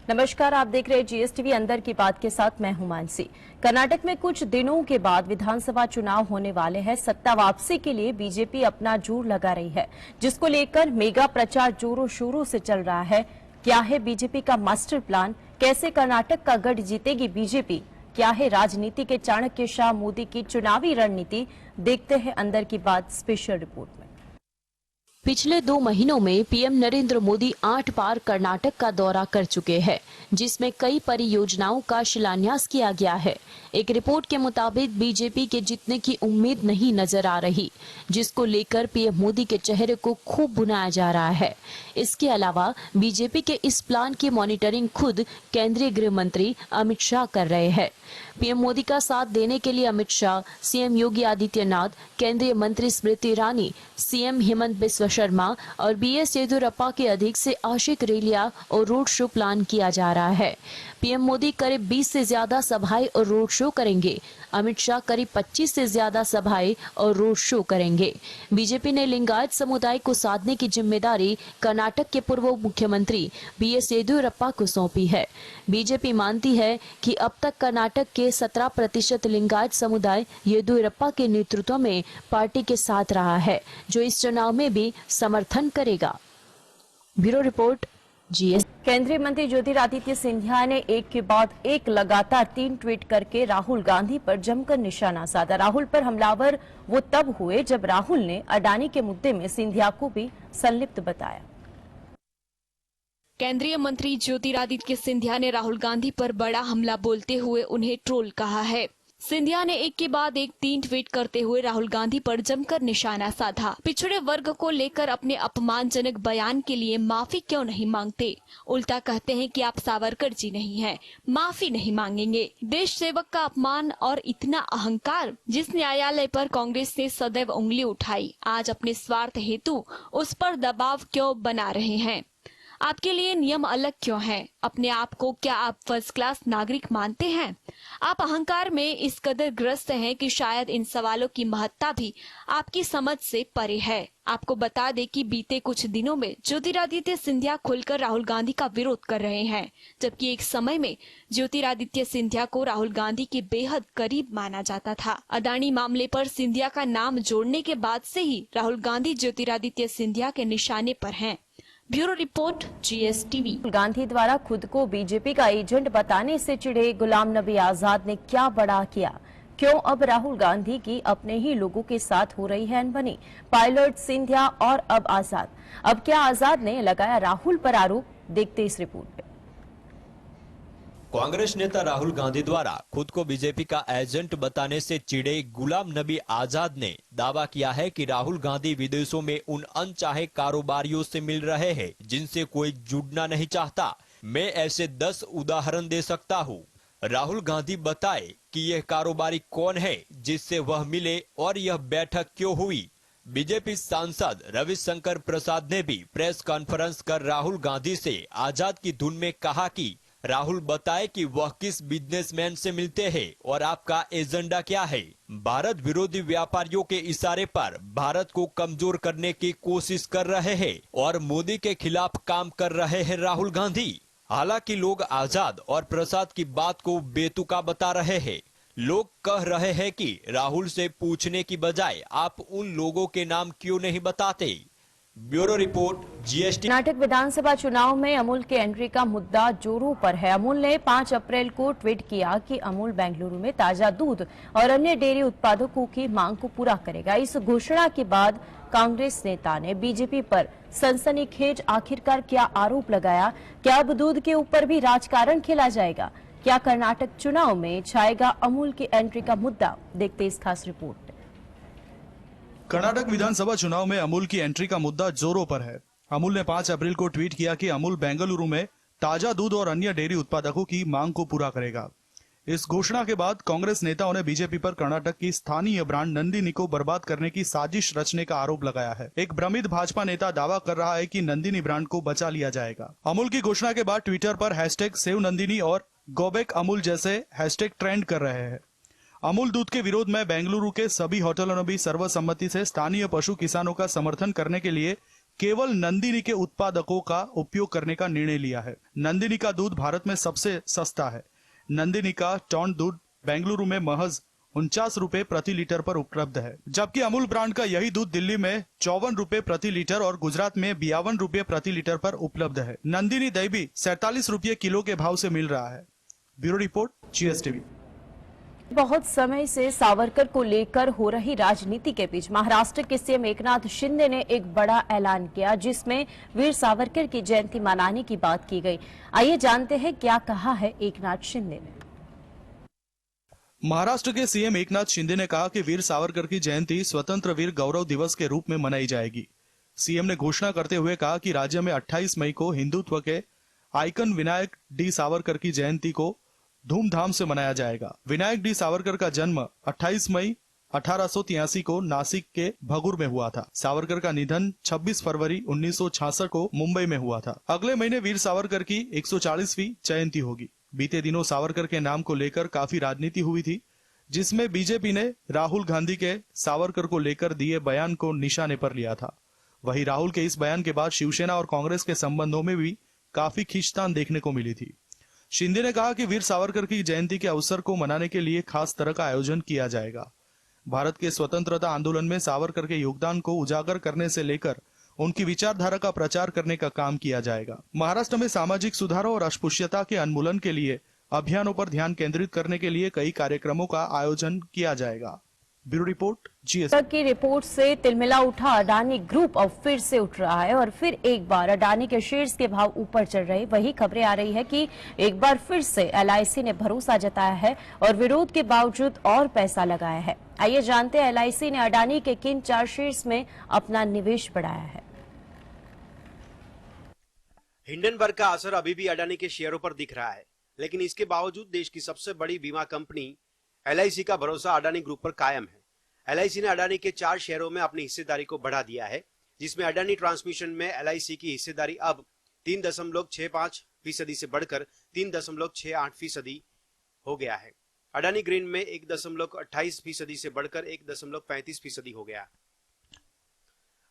नमस्कार, आप देख रहे हैं जीएसटीवी अंदर की बात के साथ मैं हूं मानसी। कर्नाटक में कुछ दिनों के बाद विधानसभा चुनाव होने वाले हैं। सत्ता वापसी के लिए बीजेपी अपना जोर लगा रही है, जिसको लेकर मेगा प्रचार जोरों शोरों से चल रहा है। क्या है बीजेपी का मास्टर प्लान? कैसे कर्नाटक का गढ़ जीतेगी बीजेपी? क्या है राजनीति के चाणक्य शाह मोदी की चुनावी रणनीति? देखते हैं अंदर की बात स्पेशल रिपोर्ट में। पिछले 2 महीनों में पीएम नरेंद्र मोदी 8 बार कर्नाटक का दौरा कर चुके हैं, जिसमें कई परियोजनाओं का शिलान्यास किया गया है। एक रिपोर्ट के मुताबिक बीजेपी के जीतने की उम्मीद नहीं नजर आ रही, जिसको लेकर पीएम मोदी के चेहरे को खूब भुनाया जा रहा है। इसके अलावा बीजेपी के इस प्लान की मॉनिटरिंग खुद केंद्रीय गृह मंत्री अमित शाह कर रहे हैं। पीएम मोदी का साथ देने के लिए अमित शाह, सीएम योगी आदित्यनाथ, केंद्रीय मंत्री स्मृति ईरानी, सीएम हेमंत बिस्वा शर्मा और बीएस येदियुरप्पा के अधिक से आशिक रैलियां और रोड शो प्लान किया जा रहा है। पीएम मोदी करीब 20 से ज्यादा सभाएं और रोड शो करेंगे। अमित शाह करीब 25 से ज्यादा सभाएं और रोड शो करेंगे। बीजेपी ने लिंगायत समुदाय को साधने की जिम्मेदारी कर्नाटक के पूर्व मुख्यमंत्री बीएस येदियुरप्पा को सौंपी है। बीजेपी मानती है कि अब तक कर्नाटक के 17% लिंगायत समुदाय येदियुरप्पा के नेतृत्व में पार्टी के साथ रहा है, जो इस चुनाव में भी समर्थन करेगा। Bureau report, GS. केंद्रीय मंत्री ज्योतिरादित्य सिंधिया ने एक के बाद एक लगातार 3 ट्वीट करके राहुल गांधी पर जमकर निशाना साधा। राहुल पर हमलावर वो तब हुए जब राहुल ने अडानी के मुद्दे में सिंधिया को भी संलिप्त बताया। केंद्रीय मंत्री ज्योतिरादित्य सिंधिया ने राहुल गांधी पर बड़ा हमला बोलते हुए उन्हें ट्रोल कहा है। सिंधिया ने एक के बाद एक 3 ट्वीट करते हुए राहुल गांधी पर जमकर निशाना साधा। पिछड़े वर्ग को लेकर अपने अपमानजनक बयान के लिए माफी क्यों नहीं मांगते? उल्टा कहते हैं कि आप सावरकर जी नहीं हैं, माफी नहीं मांगेंगे। देश सेवक का अपमान और इतना अहंकार। जिस न्यायालय पर कांग्रेस ने सदैव उंगली उठाई, आज अपने स्वार्थ हेतु उस पर दबाव क्यों बना रहे हैं? आपके लिए नियम अलग क्यों हैं? अपने आप को क्या आप फर्स्ट क्लास नागरिक मानते हैं? आप अहंकार में इस कदर ग्रस्त हैं कि शायद इन सवालों की महत्ता भी आपकी समझ से परे है। आपको बता दें कि बीते कुछ दिनों में ज्योतिरादित्य सिंधिया खुलकर राहुल गांधी का विरोध कर रहे हैं, जबकि एक समय में ज्योतिरादित्य सिंधिया को राहुल गांधी के बेहद करीब माना जाता था। अडानी मामले पर सिंधिया का नाम जोड़ने के बाद से ही राहुल गांधी ज्योतिरादित्य सिंधिया के निशाने पर हैं। Bureau report, GSTV. गांधी द्वारा खुद को बीजेपी का एजेंट बताने से चिढ़े गुलाम नबी आजाद ने क्या बड़ा किया? क्यों अब राहुल गांधी की अपने ही लोगों के साथ हो रही है अनबनी? पायलट, सिंधिया और अब आजाद। अब क्या आजाद ने लगाया राहुल पर आरोप? देखते इस रिपोर्ट में। कांग्रेस नेता राहुल गांधी द्वारा खुद को बीजेपी का एजेंट बताने से चिढ़े गुलाम नबी आजाद ने दावा किया है कि राहुल गांधी विदेशों में उन अनचाहे कारोबारियों से मिल रहे हैं जिनसे कोई जुड़ना नहीं चाहता। मैं ऐसे 10 उदाहरण दे सकता हूं। राहुल गांधी बताए कि यह कारोबारी कौन है जिससे वह मिले और यह बैठक क्यों हुई। बीजेपी सांसद रविशंकर प्रसाद ने भी प्रेस कॉन्फ्रेंस कर राहुल गांधी से आजाद की धुन में कहा कि राहुल बताए कि वह किस बिजनेसमैन से मिलते हैं और आपका एजेंडा क्या है। भारत विरोधी व्यापारियों के इशारे पर भारत को कमजोर करने की कोशिश कर रहे हैं और मोदी के खिलाफ काम कर रहे हैं राहुल गांधी। हालांकि लोग आजाद और प्रसाद की बात को बेतुका बता रहे हैं। लोग कह रहे हैं कि राहुल से पूछने की बजाय आप उन लोगों के नाम क्यों नहीं बताते। Bureau report, GST. कर्नाटक विधानसभा चुनाव में अमूल के एंट्री का मुद्दा जोरों पर है। अमूल ने 5 अप्रैल को ट्वीट किया कि अमूल बेंगलुरु में ताजा दूध और अन्य डेयरी उत्पादकों की मांग को पूरा करेगा। इस घोषणा के बाद कांग्रेस नेता ने बीजेपी पर सनसनीखेज आखिरकार क्या आरोप लगाया? क्या अब दूध के ऊपर भी राजकारण खेला जाएगा? क्या कर्नाटक चुनाव में छाएगा अमूल की एंट्री का मुद्दा? देखते इस खास रिपोर्ट। कर्नाटक विधानसभा चुनाव में अमूल की एंट्री का मुद्दा जोरों पर है। अमूल ने 5 अप्रैल को ट्वीट किया कि अमूल बेंगलुरु में ताजा दूध और अन्य डेयरी उत्पादकों की मांग को पूरा करेगा। इस घोषणा के बाद कांग्रेस नेताओं ने बीजेपी पर कर्नाटक की स्थानीय ब्रांड नंदिनी को बर्बाद करने की साजिश रचने का आरोप लगाया है। एक भ्रमित भाजपा नेता दावा कर रहा है कि नंदिनी ब्रांड को बचा लिया जाएगा। अमूल की घोषणा के बाद ट्विटर पर #सेवनंदिनी और गोबैक अमूल जैसे हैशटैग ट्रेंड कर रहे हैं। अमूल दूध के विरोध में बेंगलुरु के सभी होटलों ने भी सर्वसम्मति से स्थानीय पशु किसानों का समर्थन करने के लिए केवल नंदिनी के उत्पादकों का उपयोग करने का निर्णय लिया है। नंदिनी का दूध भारत में सबसे सस्ता है। नंदिनी का टॉन दूध बेंगलुरु में महज 49 रुपए प्रति लीटर पर उपलब्ध है, जबकि अमूल ब्रांड का यही दूध दिल्ली में 54 रुपए प्रति लीटर और गुजरात में 52 रुपए प्रति लीटर पर उपलब्ध है। नंदिनी दही भी 47 रुपये किलो के भाव से मिल रहा है। Bureau report, GSTV। बहुत समय से सावरकर को लेकर हो रही राजनीति के बीच महाराष्ट्र के सीएम एकनाथ शिंदे ने एक बड़ा ऐलान किया, जिसमें वीर सावरकर की जयंती मनाने की बात की गई। आइए जानते हैं क्या कहा है एकनाथ शिंदे ने। महाराष्ट्र के सीएम एकनाथ शिंदे ने कहा कि वीर सावरकर की जयंती स्वतंत्र वीर गौरव दिवस के रूप में मनाई जाएगी। सीएम ने घोषणा करते हुए कहा कि राज्य में 28 मई को हिंदुत्व के आइकन विनायक डी सावरकर की जयंती को धूमधाम से मनाया जाएगा। विनायक डी सावरकर का जन्म 28 मई 1883 को नासिक के भगुर में हुआ था। सावरकर का निधन 26 फरवरी 1966 को मुंबई में हुआ था। अगले महीने वीर सावरकर की 140वीं जयंती होगी। बीते दिनों सावरकर के नाम को लेकर काफी राजनीति हुई थी, जिसमें बीजेपी ने राहुल गांधी के सावरकर को लेकर दिए बयान को निशाने पर लिया था। वहीं राहुल के इस बयान के बाद शिवसेना और कांग्रेस के संबंधों में भी काफी खींचतान देखने को मिली थी। शिंदे ने कहा कि वीर सावरकर की जयंती के अवसर को मनाने के लिए खास तरह का आयोजन किया जाएगा। भारत के स्वतंत्रता आंदोलन में सावरकर के योगदान को उजागर करने से लेकर उनकी विचारधारा का प्रचार करने का काम किया जाएगा। महाराष्ट्र में सामाजिक सुधारों और अस्पृश्यता के उन्मूलन के लिए अभियानों पर ध्यान केंद्रित करने के लिए कई कार्यक्रमों का आयोजन किया जाएगा। Bureau report, GSTV। की रिपोर्ट से तिलमिला उठा अडानी ग्रुप अब फिर से उठ रहा है और फिर एक बार अडानी के शेयर्स के भाव ऊपर चढ़ रहे। वही खबरें आ रही है कि एक बार फिर से LIC ने भरोसा जताया है और विरोध के बावजूद और पैसा लगाया है। आइए जानते हैं LIC ने अडानी के किन 4 शेयर्स में अपना निवेश बढ़ाया है। हिंडनबर्ग का असर अभी भी अडानी के शेयरों पर दिख रहा है, लेकिन इसके बावजूद देश की सबसे बड़ी बीमा कंपनी LIC का भरोसा अडानी ग्रुप पर कायम है। LIC ने अडानी के 4 शेयरों में अपनी हिस्सेदारी को बढ़ा दिया है, जिसमें अडानी ट्रांसमिशन में LIC की हिस्सेदारी अब 3.65% से बढ़कर 3.68% हो गया है। अडानी ग्रीन में 1.28% से बढ़कर 1.35% हो गया।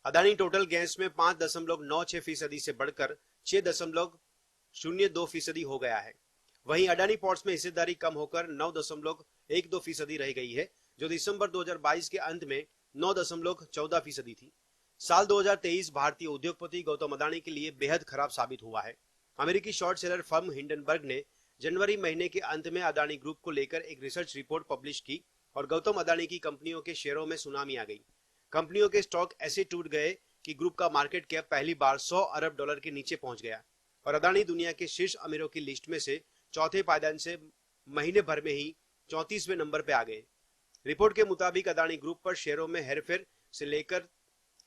अडानी टोटल गैस में 5.96% से बढ़कर 6.02% हो गया है। वहीं अडानी पोर्ट्स में हिस्सेदारी कम होकर 9.12% रह गई है, जो दिसंबर 2022 के अंत में 9.14% थी। साल 2023 भारतीय उद्योगपति गौतम अडानी के लिए बेहद खराब साबित हुआ है। अमेरिकी शॉर्ट सेलर फर्म हिंडनबर्ग ने जनवरी महीने के अंत में अडानी ग्रुप को लेकर एक रिसर्च रिपोर्ट पब्लिश की और गौतम अडानी की कंपनियों के शेयरों में सुनामी आ गई। कंपनियों के स्टॉक ऐसे टूट गए कि ग्रुप का मार्केट कैप पहली बार $100 अरब के नीचे पहुंच गया और अडानी दुनिया के शीर्ष अमीरों की लिस्ट में से चौथे पायदान से महीने भर में ही 34वें नंबर पे आ गए। रिपोर्ट के मुताबिक अडानी ग्रुप पर शेयरों में हेरफेर से लेकर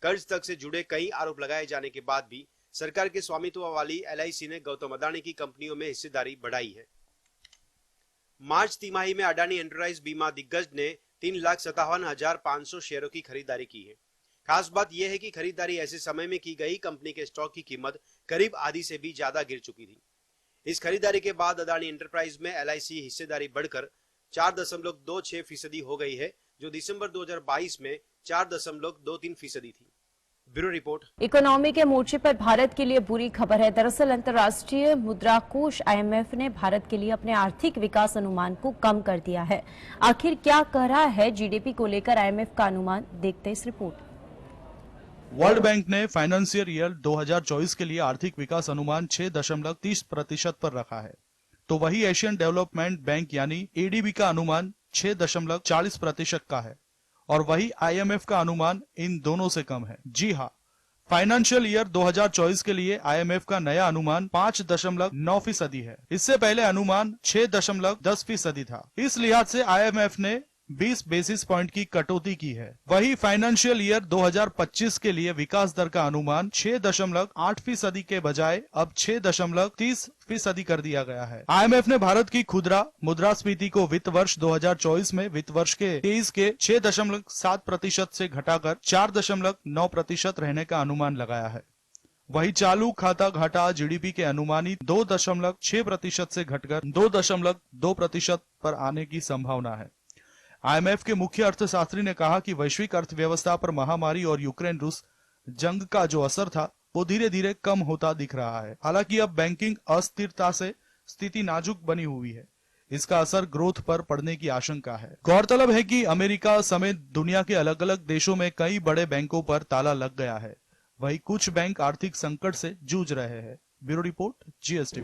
कर्ज तक से जुड़े कई आरोप लगाए जाने के बाद भी सरकार के स्वामित्व वाली LIC ने गौतम अडानी की कंपनियों में हिस्सेदारी बढ़ाई है। मार्च तिमाही में अडानी एंटरप्राइज बीमा दिग्गज ने 3,57,500 शेयरों की खरीदारी की है। खास बात यह है कि खरीदारी ऐसे समय में की गई कंपनी के स्टॉक की कीमत करीब आधी से भी ज्यादा गिर चुकी थी। इस खरीदारी के बाद अडानी एंटरप्राइज में LIC हिस्सेदारी बढ़कर 4.26% हो गई है, जो दिसंबर 2022 में 4.23% थी। Bureau report. इकोनॉमी के मोर्चे पर भारत के लिए बुरी खबर है। दरअसल अंतर्राष्ट्रीय मुद्रा कोष IMF ने भारत के लिए अपने आर्थिक विकास अनुमान को कम कर दिया है। आखिर क्या कह रहा है GDP को लेकर IMF का अनुमान, देखते इस रिपोर्ट। वर्ल्ड बैंक ने फाइनेंशियल ईयर 2024 के लिए आर्थिक विकास अनुमान 6.30% पर रखा है, तो वही एशियन डेवलपमेंट बैंक यानी ADB का अनुमान 6.40% का है और वही IMF का अनुमान इन दोनों से कम है। जी हाँ, फाइनेंशियल ईयर 2024 के लिए IMF का नया अनुमान 5.9% है। इससे पहले अनुमान 6.10% था। इस लिहाज से IMF ने 20 बेसिस पॉइंट की कटौती की है। वही फाइनेंशियल ईयर 2025 के लिए विकास दर का अनुमान 6.8% के बजाय अब 6.30% कर दिया गया है। IMF ने भारत की खुदरा मुद्रास्फीति को वित्त वर्ष 2024 में वित्त वर्ष के 23 के 6.7% से घटाकर 4.9% रहने का अनुमान लगाया है। वही चालू खाता घाटा GDP के अनुमानित 2.6% से घटकर 2.2% पर आने की संभावना है। IMF के मुख्य अर्थशास्त्री ने कहा कि वैश्विक अर्थव्यवस्था पर महामारी और यूक्रेन रूस जंग का जो असर था वो धीरे धीरे कम होता दिख रहा है। हालांकि अब बैंकिंग अस्थिरता से स्थिति नाजुक बनी हुई है। इसका असर ग्रोथ पर पड़ने की आशंका है। गौरतलब है कि अमेरिका समेत दुनिया के अलग अलग देशों में कई बड़े बैंकों पर ताला लग गया है। वहीं कुछ बैंक आर्थिक संकट से जूझ रहे हैं। Bureau report, GSTV।